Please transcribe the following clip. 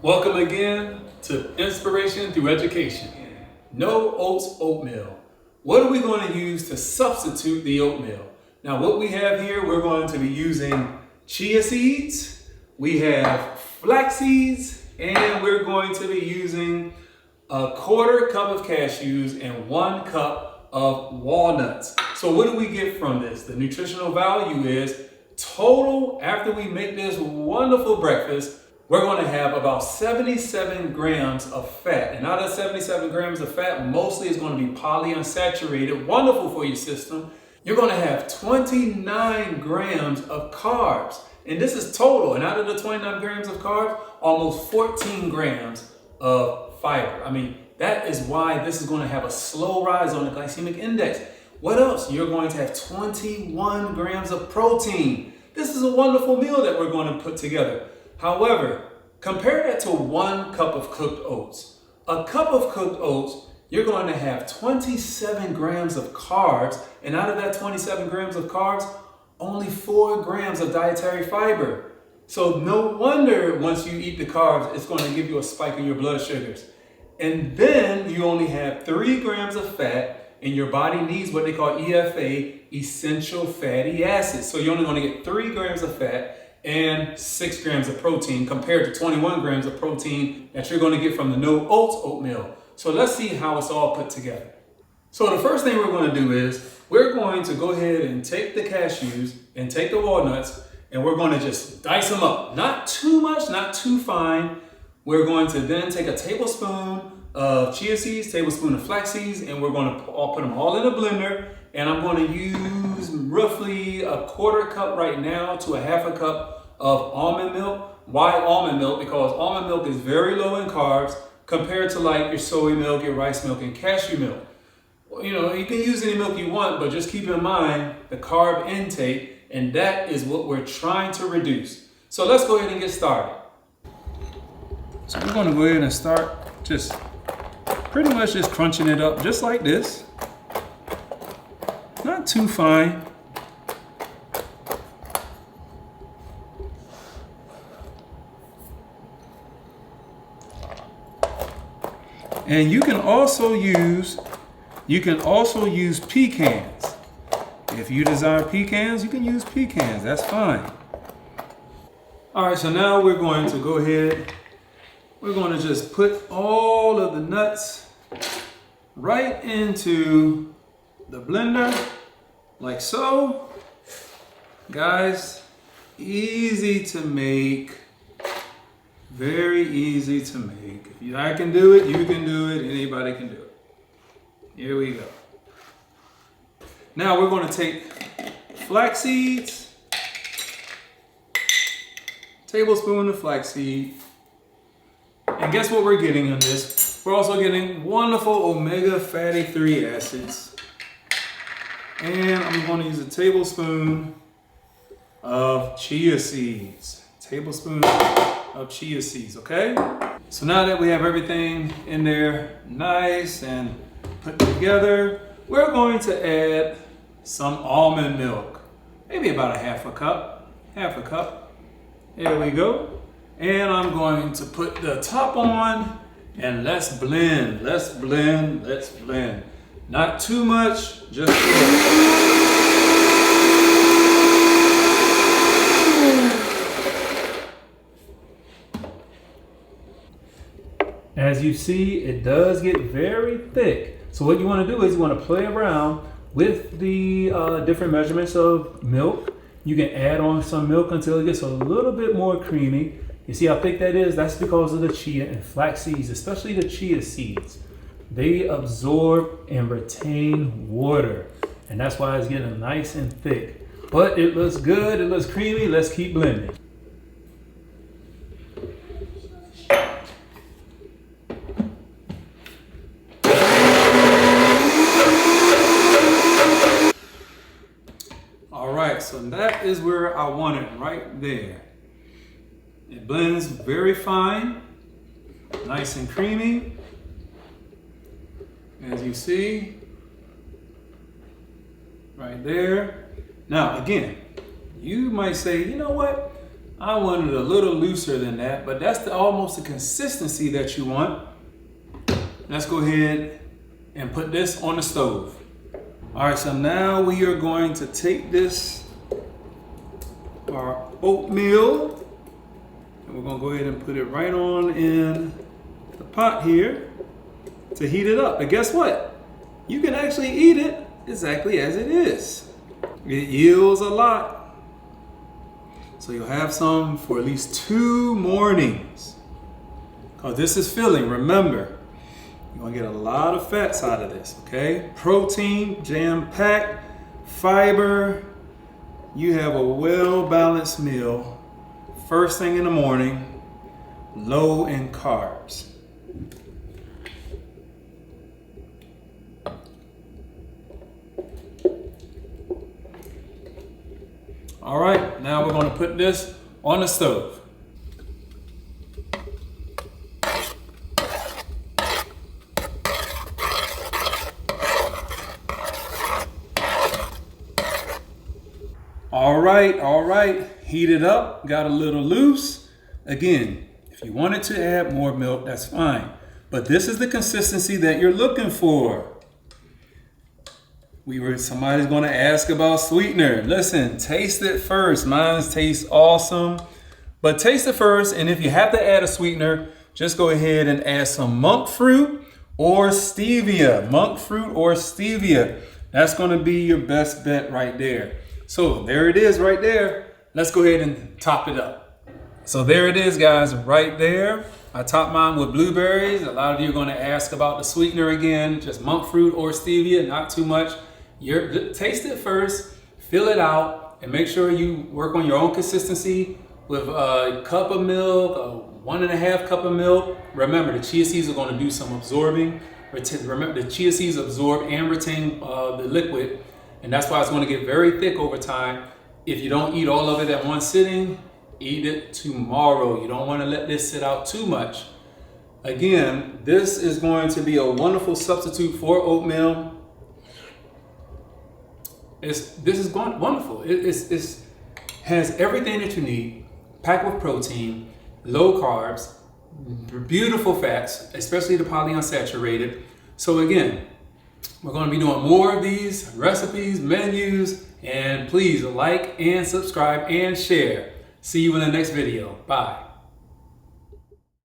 Welcome again to Inspiration Through Education. No-OATS-OATMEAL. What are we going to use to substitute the oatmeal? Now what we have here, we're going to be using chia seeds, we have flax seeds, and we're going to be using a 1/4 cup of cashews and 1 cup of walnuts. So what do we get from this? The nutritional value is total, after we make this wonderful breakfast, we're going to have about 77 grams of fat. And out of 77 grams of fat, mostly is going to be polyunsaturated, wonderful for your system. You're going to have 29 grams of carbs. And this is total. And out of the 29 grams of carbs, almost 14 grams of fiber. I mean, that is why this is going to have a slow rise on the glycemic index. What else? You're going to have 21 grams of protein. This is a wonderful meal that we're going to put together. However, compare that to 1 cup of cooked oats. A cup of cooked oats, you're going to have 27 grams of carbs, and out of that 27 grams of carbs, only 4 grams of dietary fiber. So no wonder once you eat the carbs, it's going to give you a spike in your blood sugars. And then you only have 3 grams of fat, and your body needs what they call EFA, essential fatty acids. So you're only going to get 3 grams of fat and 6 grams of protein compared to 21 grams of protein that you're going to get from the no-oats oatmeal. So let's see how it's all put together. So the first thing we're going to do is we're going to go ahead and take the cashews and take the walnuts, and we're going to just dice them up. Not too much, not too fine. We're going to then take a tablespoon of chia seeds, tablespoon of flax seeds, and we're going to put them all in a blender. And I'm going to use roughly a 1/4 cup right now to a 1/2 cup of almond milk. Why almond milk? Because almond milk is very low in carbs compared to like your soy milk, your rice milk, and cashew milk. You know, you can use any milk you want, but just keep in mind the carb intake, and that is what we're trying to reduce. So let's go ahead and get started. So we're going to go ahead and start just pretty much just crunching it up just like this. Not too fine. And you can also use pecans. If you desire pecans, you can use pecans. That's fine. All right, so now we're going to go ahead. We're going to just put all of the nuts right into the blender, like so. Guys, easy to make. Very easy to make. If I can do it, you can do it, anybody can do it. Here we go. Now we're going to take flax seeds, tablespoon of flax seed, and guess what we're getting in this? We're also getting wonderful omega fatty 3 acids. And I'm going to use a tablespoon of chia seeds. Tablespoon of chia seeds, okay? So now that we have everything in there nice and put together, we're going to add some almond milk. Maybe about a 1/2 cup. 1/2 cup. There we go. And I'm going to put the top on, and let's blend. Let's blend. Let's blend. Not too much, just a little. As you see, it does get very thick. So what you want to do is you want to play around with the different measurements of milk. You can add on some milk until it gets a little bit more creamy. You see how thick that is? That's because of the chia and flax seeds, especially the chia seeds. They absorb and retain water, and that's why it's getting nice and thick. But it looks good, it looks creamy. Let's keep blending. So that is where I want it, right there. It blends very fine, nice and creamy, as you see, right there. Now again, you might say, you know what? I want it a little looser than that, but that's almost the consistency that you want. Let's go ahead and put this on the stove. All right, so now we are going to take this, our oatmeal, and we're gonna go ahead and put it right on in the pot here to heat it up. But guess what? You can actually eat it exactly as it is. It yields a lot. So you'll have some for at least 2 mornings. Because this is filling, remember. You're gonna get a lot of fats out of this, okay? Protein, jam-packed, fiber. You have a well-balanced meal. First thing in the morning, low in carbs. All right, now we're going to put this on the stove. All right, heat it up, got a little loose. Again, if you wanted to add more milk, that's fine. But this is the consistency that you're looking for. Somebody's gonna ask about sweetener. Listen, taste it first. Mine tastes awesome, but taste it first. And if you have to add a sweetener, just go ahead and add some monk fruit or stevia. Monk fruit or stevia. That's gonna be your best bet right there. So there it is right there. Let's go ahead and top it up. So there it is, guys, right there. I topped mine with blueberries. A lot of you are gonna ask about the sweetener again, just monk fruit or stevia, not too much. Taste it first, fill it out, and make sure you work on your own consistency with a cup of milk, 1.5 cup of milk. Remember, the chia seeds are going to do some absorbing. Remember, the chia seeds absorb and retain the liquid, and that's why it's going to get very thick over time. If you don't eat all of it at one sitting, eat it tomorrow. You don't want to let this sit out too much. Again, this is going to be a wonderful substitute for oatmeal. This is wonderful. It has everything that you need, packed with protein, low carbs, beautiful fats, especially the polyunsaturated. So again, we're going to be doing more of these recipes, menus, and please like and subscribe and share. See you in the next video. Bye.